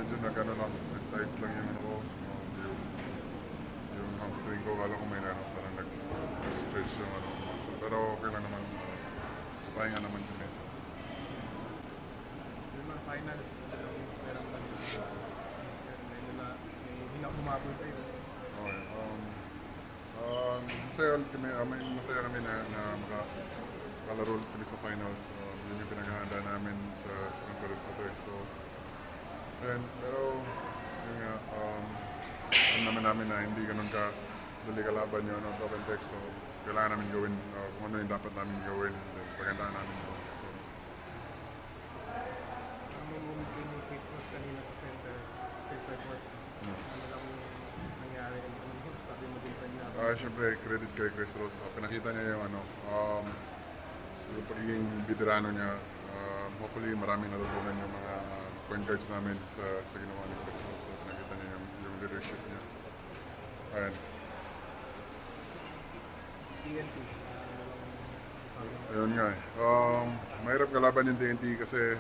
medyo nag-ano lang, tight lang yung ano ko. Yung hamstring ko, kala ko may ano, parang nag-stretch yung ano. So, pero okay lang naman. Pahinga naman yung mesa. Yung mga finals, meron ba nila? May nila, may hilang umabot kayo. Okay. Masaya, masaya kami na makalaro kami sa finals. Yun yung pinaghahanda namin sa conference na to. So, ayun, pero yun nga, alam naman namin na hindi ganun ka dali kalaban yun, open text. So, kailangan namin gawin kung ano yung dapat namin gawin. Paghandaan namin yun. Ang moment ko yung Christmas kanina sa center court. Ano lang nangyari? Ano sabi mo din sa inyo? Siyempre, credit kay Chris Ross. Pinakita niya yung yung pagiging veterano niya. Hopefully, maraming natutunan yung mga point guards namin sa ginawa ni Chris Ross. So, pinakita niya yung leadership niya. Ayan. TNT. Ayun nga eh. Mahirap kalaban yung TNT kasi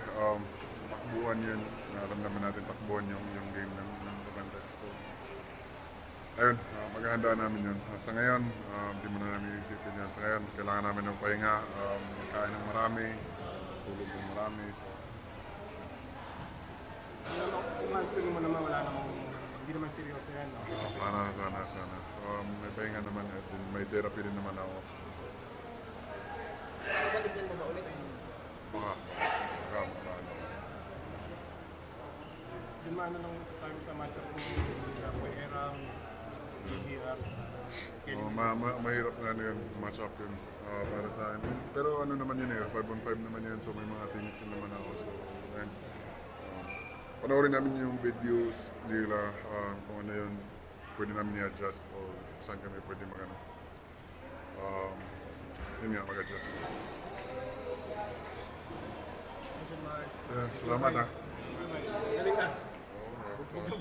takbuhan yun. Alam naman natin takbuhan yung game ng Levantex. So, ayun, maghahanda namin yun. Sa ngayon, hindi mo na namin isipin yun. Sa ngayon, kailangan namin ng pahinga, magkain ng marami, tulog ng marami. So, Yung hamstring mo naman wala namang, hindi naman seryoso yan. No? sana. May pahinga naman, may therapy din naman ako. Patignan mo ba ulit? Baka. Yun man lang sasabi sa matchup mo, Rafael Erang, GR. Mahirap na yun, match up yun para sa akin. Pero ano naman yun eh, 5-on-5 naman yun, so may mga teammates din naman ako. So, ayun. Panoorin namin yung videos nila, kung ano yun, pwede namin i-adjust o saan kami pwede mag-ano. Yun nga, mag-adjust. Salamat ha. Galing ka. Ingat.